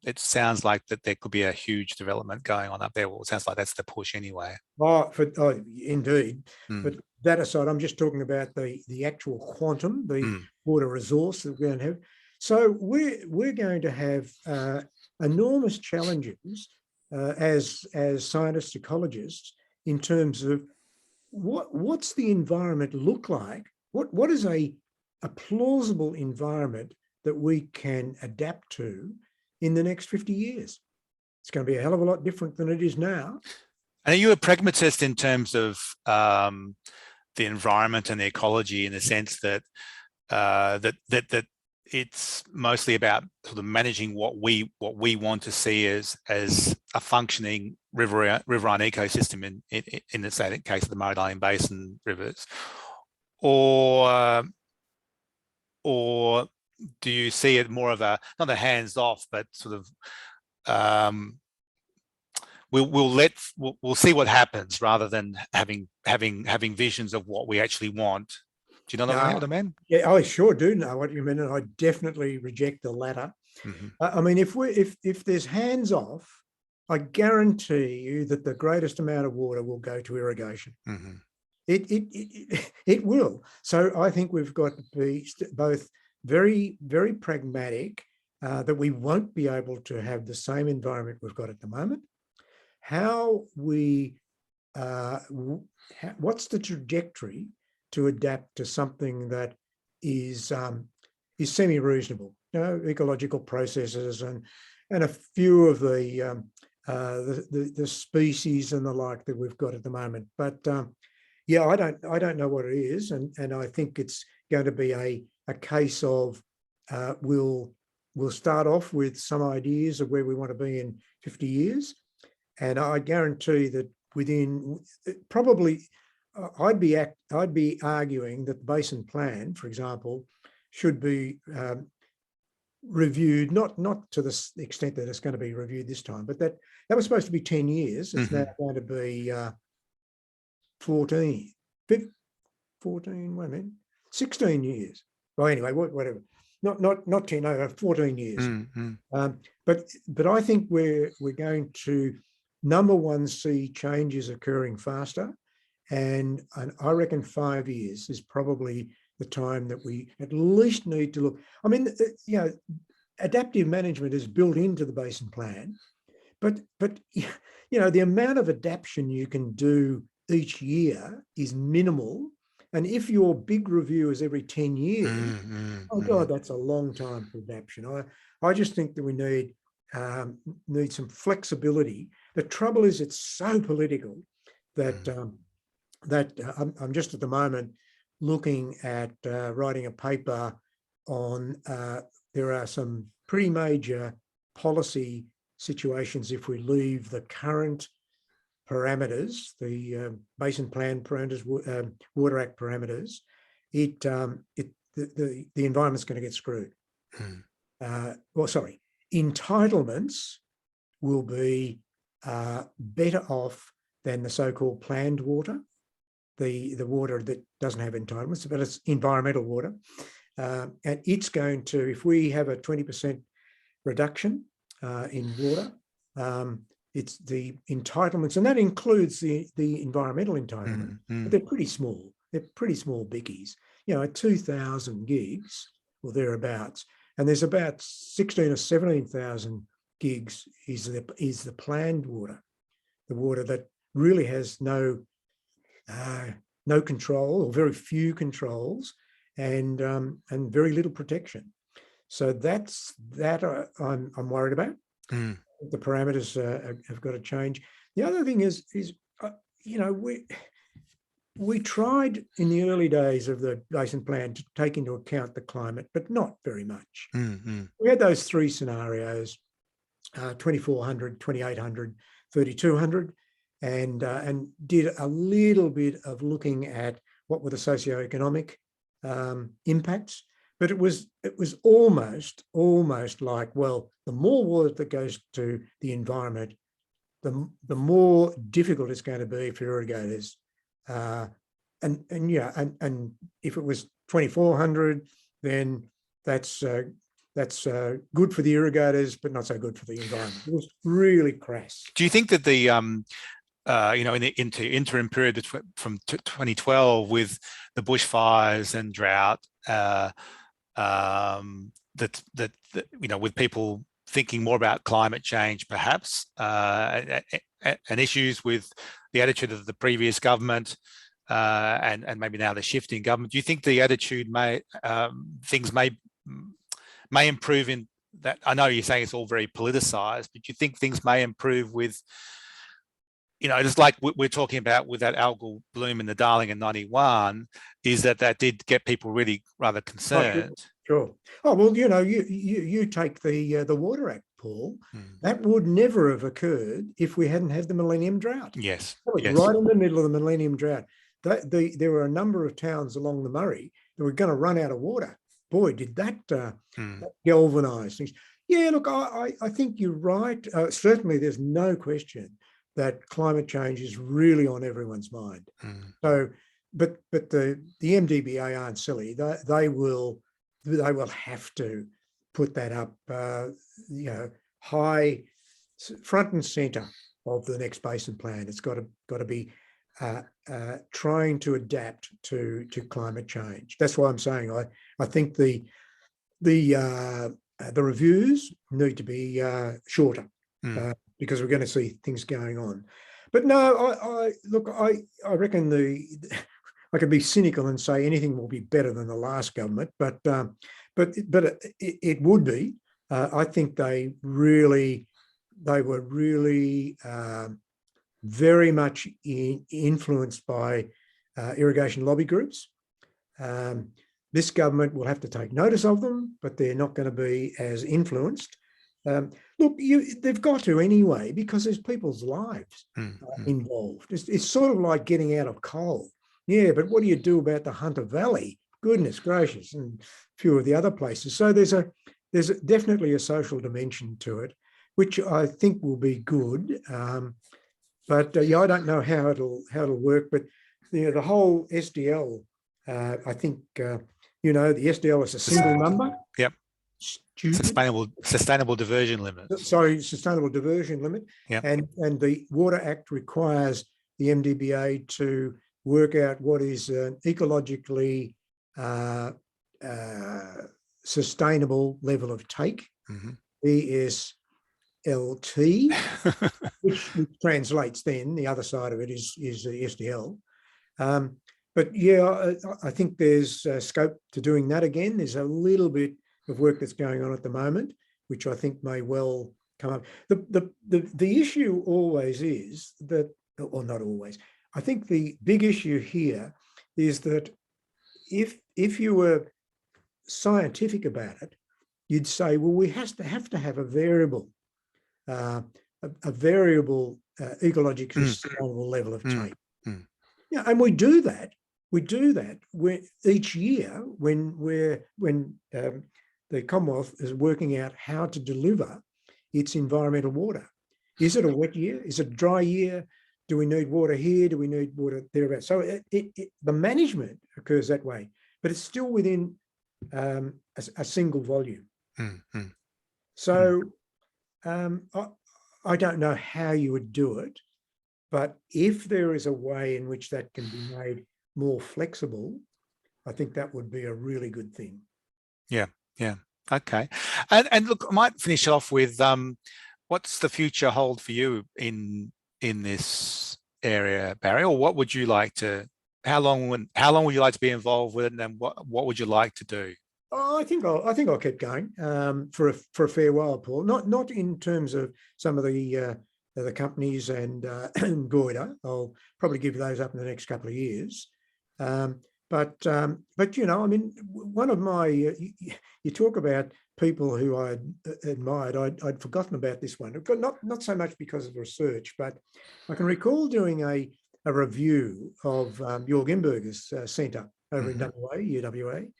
Speaker 1: it sounds like that there could be a huge development going on up there. Well, it sounds like that's the push anyway.
Speaker 2: Indeed. But that aside, I'm just talking about the actual quantum, the water resource that we're going to have. So we're going to have enormous challenges as scientists, ecologists, in terms of what's the environment look like? What is a plausible environment that we can adapt to in the next 50 years? It's going to be a hell of a lot different than it is now.
Speaker 1: And are you a pragmatist in terms of the environment and the ecology, in the sense that that it's mostly about sort of managing what we want to see as a functioning riverine ecosystem in the say case of the Murray-Darling Basin rivers, or do you see it more of a, not a hands-off, but sort of we'll see what happens, rather than having visions of what we actually want? Do you know what I mean?
Speaker 2: Yeah, I sure do know what you mean, and I definitely reject the latter. I mean, if there's hands-off, I guarantee you that the greatest amount of water will go to irrigation. It will. So I think we've got to be both very, very pragmatic, that we won't be able to have the same environment we've got at the moment. What's the trajectory to adapt to something that is semi-reasonable? You know, ecological processes and a few of the species and the like that we've got at the moment. But yeah, I don't know what it is, and I think it's going to be a case of we'll start off with some ideas of where we want to be in 50 years, and I guarantee that within probably I'd be arguing that the basin plan, for example, should be reviewed, not to the extent that it's going to be reviewed this time, but that was supposed to be 10 years. It's now going to be 16 years. Well, anyway, whatever. Not 10, no, 14 years. But I think we're going to, number one, see changes occurring faster. And I reckon 5 years is probably the time that we at least need to look. I mean, you know, adaptive management is built into the basin plan, but you know, the amount of adaptation you can do each year is minimal. And if your big review is every 10 years, oh God, that's a long time for adaptation. I just think that we need some flexibility. The trouble is, it's so political that I'm just at the moment looking at writing a paper on there are some pretty major policy situations if we leave the current parameters, the Basin Plan parameters, Water Act parameters, the environment's going to get screwed. Well, sorry, entitlements will be better off than the so-called planned water, the water that doesn't have entitlements, but it's environmental water. And it's going to, if we have a 20% reduction in water. It's the entitlements, and that includes the environmental entitlement, but they're pretty small. They're pretty small bickies. 2,000 gigs or thereabouts, and there's about 16 or 17,000 gigs is the planned water, the water that really has no control or very few controls, and very little protection. So that's that I'm worried about. The parameters have got to change. The other thing is we tried in the early days of the basin plan to take into account the climate, but not very much. We had those three scenarios, 2,400, 2,800, 3,200, and did a little bit of looking at what were the socioeconomic impacts. But it was almost like, well, the more water that goes to the environment, the more difficult it's going to be for irrigators. And if it was 2,400, then that's good for the irrigators, but not so good for the environment. It was really crass.
Speaker 1: Do you think that the in the interim period from 2012 with the bushfires and drought, with people thinking more about climate change, perhaps, and issues with the attitude of the previous government, and maybe now the shifting government, do you think the attitude things may improve in that? I know you're saying it's all very politicized, but do you think things may improve with, just like we're talking about with that algal bloom in the Darling in '91, is that did get people really rather concerned?
Speaker 2: Sure. Oh, well, you take the Water Act, Paul. That would never have occurred if we hadn't had the Millennium Drought.
Speaker 1: Yes.
Speaker 2: That was right in the middle of the Millennium Drought. There were a number of towns along the Murray that were going to run out of water. Boy, did that galvanise things. Yeah, look, I think you're right. Certainly, there's no question that climate change is really on everyone's mind. So, but the MDBA aren't silly. They will have to put that up, high, front and centre of the next basin plan. It's got to be trying to adapt to climate change. That's why I'm saying I think the reviews need to be shorter. Because we're going to see things going on. But no, I reckon I could be cynical and say anything will be better than the last government, but it would be. I think they were really very much influenced by irrigation lobby groups. This government will have to take notice of them, but they're not going to be as influenced. Look, they've got to anyway, because there's people's lives involved. It's sort of like getting out of coal. Yeah, but what do you do about the Hunter Valley? Goodness gracious, and a few of the other places. So there's definitely a social dimension to it, which I think will be good. But I don't know how it'll work. But the whole SDL, I think the SDL is a single number.
Speaker 1: Yep. Sustainable diversion limit.
Speaker 2: Sorry, sustainable diversion limit.
Speaker 1: Yeah. And
Speaker 2: the Water Act requires the MDBA to work out what is an ecologically sustainable level of take, ESLT, which translates then, the other side of it is the SDL. But yeah, I think there's scope to doing that again. There's a little bit of work that's going on at the moment, which I think may well come up. The issue always is that, or not always, I think the big issue here is that if you were scientific about it, you'd say, well, we have to have a variable ecologically sustainable level of take. Yeah, and we do that. We do that each year when the Commonwealth is working out how to deliver its environmental water. Is it a wet year? Is it a dry year? Do we need water here? Do we need water thereabouts? So the management occurs that way, but it's still within a single volume. So I don't know how you would do it, but if there is a way in which that can be made more flexible, I think that would be a really good thing.
Speaker 1: Yeah, yeah. Okay. And look, I might finish off with what's the future hold for you in this area, Barry? Or what would you like to, how long would you like to be involved with it, and what would you like to do?
Speaker 2: Oh, I think I'll keep going for a fair while, Paul. Not in terms of some of the companies and Goida. I'll probably give those up in the next couple of years. But you know, I mean, one of my you talk about people who I admired. I'd forgotten about this one. Not so much because of research, but I can recall doing a review of Jörg Imberger's centre over in WA, UWA.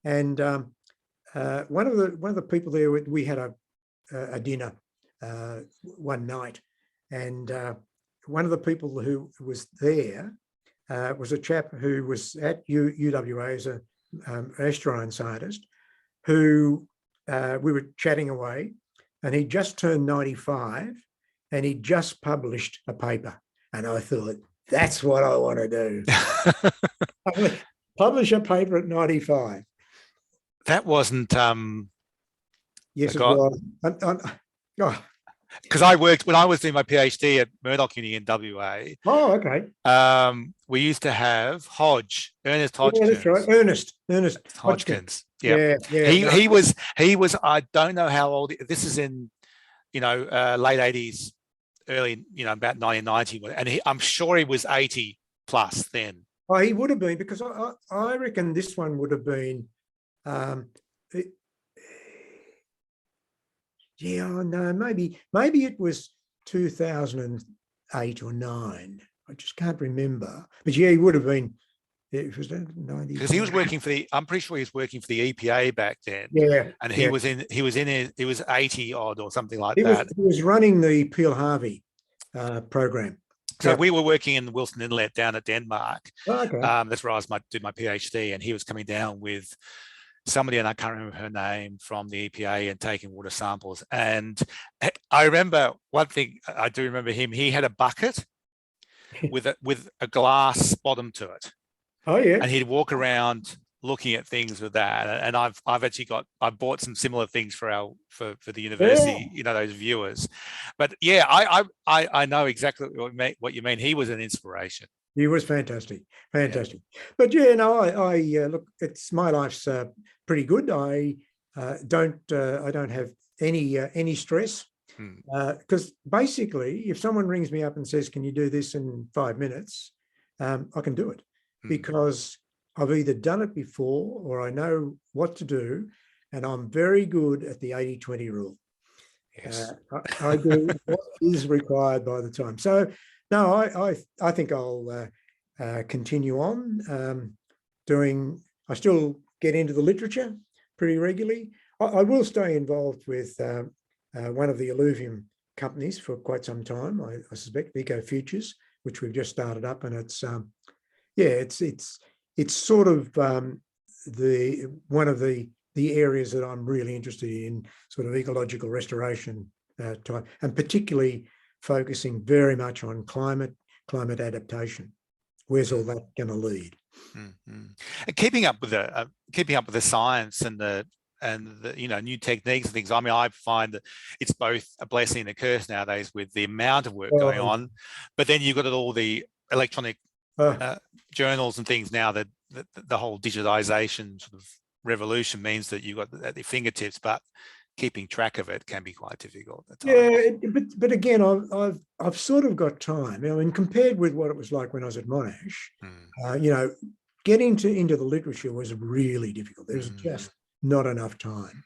Speaker 2: And one of the people there, we had a dinner one night, and one of the people who was there was a chap who was at UWA as an estuarine scientist, who we were chatting away, and he just turned 95, and he just published a paper, and I thought, that's what I want to do. Publish a paper at 95.
Speaker 1: That wasn't
Speaker 2: yes, it was.
Speaker 1: Because I worked when I was doing my PhD at Murdoch Uni in WA.
Speaker 2: Oh, okay.
Speaker 1: We used to have Ernest Hodgkins.
Speaker 2: Yeah, that's right. Ernest
Speaker 1: Hodgkins.
Speaker 2: Yeah.
Speaker 1: He was. I don't know how old. This is in, late 80s, early, about 1990, and I'm sure he was 80 plus then.
Speaker 2: Oh, he would have been, because I reckon this one would have been. Maybe it was 2008 or 9. I just can't remember. But yeah, he would have been. It was 90.
Speaker 1: Because he was working for I'm pretty sure he was working for the EPA back then.
Speaker 2: Yeah.
Speaker 1: And he was 80 odd or something like
Speaker 2: He
Speaker 1: that.
Speaker 2: He was running the Peel Harvey program.
Speaker 1: So we were working in the Wilson Inlet down at Denmark.
Speaker 2: Oh, okay.
Speaker 1: That's where I did my PhD, and he was coming down with somebody, and I can't remember her name, from the EPA, and taking water samples. And I remember one thing, I do remember him, he had a bucket with a glass bottom to it.
Speaker 2: Oh yeah.
Speaker 1: And he'd walk around looking at things with that. And I bought some similar things for the university, those viewers. But yeah, I know exactly what you mean. He was an inspiration.
Speaker 2: He was fantastic. Yeah. But yeah, no, I look, it's my life's pretty good. I don't have any stress, because basically, if someone rings me up and says, "Can you do this in 5 minutes?" I can do it, because I've either done it before or I know what to do, and I'm very good at the 80-20 rule.
Speaker 1: Yes.
Speaker 2: I do what is required by the time. So no, I think I'll continue on doing. I still get into the literature pretty regularly. I will stay involved with one of the alluvium companies for quite some time. I suspect Eco Futures, which we've just started up, and it's sort of one of the areas that I'm really interested in, sort of ecological restoration type, and particularly focusing very much on climate adaptation. Where's all that going to lead?
Speaker 1: And keeping up with the science and the new techniques and things. I mean, I find that it's both a blessing and a curse nowadays with the amount of work going on, but then you've got all the electronic journals and things now, that the whole digitization sort of revolution means that you've got at your fingertips, but keeping track of it can be quite difficult at times.
Speaker 2: Yeah, but again, I've sort of got time. I mean, compared with what it was like when I was at Monash, getting into the literature was really difficult. There was just not enough time.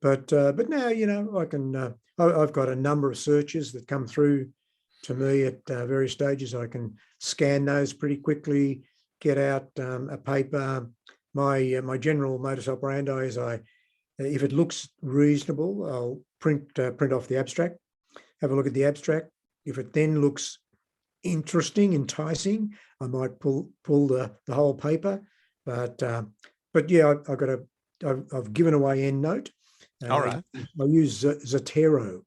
Speaker 2: But now, I can. I've got a number of searches that come through to me at various stages. I can scan those pretty quickly, get out a paper. My general modus operandi is if it looks reasonable, I'll print off the abstract, have a look at the abstract. If it then looks interesting, enticing, I might pull the whole paper. But yeah, I've given away EndNote,
Speaker 1: All right.
Speaker 2: I use Zotero.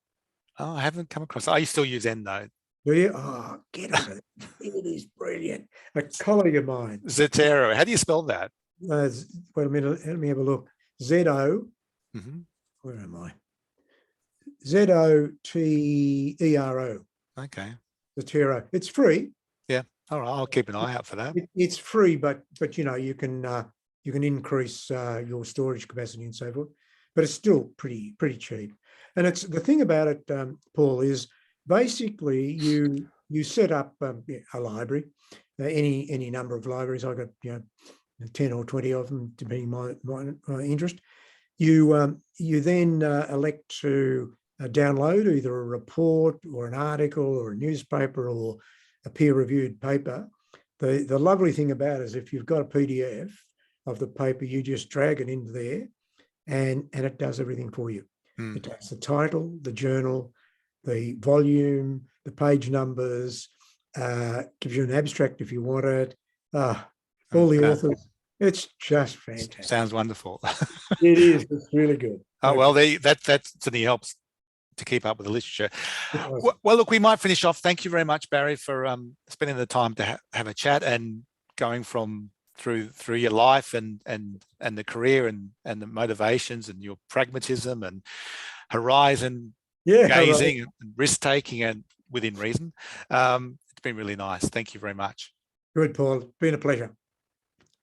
Speaker 1: Oh, I haven't come across. I still use EndNote.
Speaker 2: Do you? Oh, get on it. It is brilliant. A colleague of mine.
Speaker 1: Zotero. How do you spell that?
Speaker 2: Wait a minute. Let me have a look. Z-O. Where am I? Zotero.
Speaker 1: Okay.
Speaker 2: Zotero. It's free.
Speaker 1: Yeah. All right. I'll keep an eye out for that.
Speaker 2: It's free, but you can increase your storage capacity and so forth. But it's still pretty cheap. And it's the thing about it, Paul, is basically you set up a library, any number of libraries. I've got 10 or 20 of them, depending on my interest. You then elect to download either a report or an article or a newspaper or a peer-reviewed paper. The lovely thing about it is if you've got a PDF of the paper, you just drag it into there and it does everything for you. It does the title, the journal, the volume, the page numbers, gives you an abstract if you want it, all the authors. It's just fantastic.
Speaker 1: Sounds wonderful.
Speaker 2: It is. It's really good.
Speaker 1: Oh, well, that certainly helps to keep up with the literature. Well, look, we might finish off. Thank you very much, Barry, for spending the time to have a chat and going from through your life and the career and the motivations and your pragmatism and horizon gazing and risk taking and within reason. It's been really nice. Thank you very much.
Speaker 2: Good, Paul. Been a pleasure.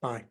Speaker 2: Bye.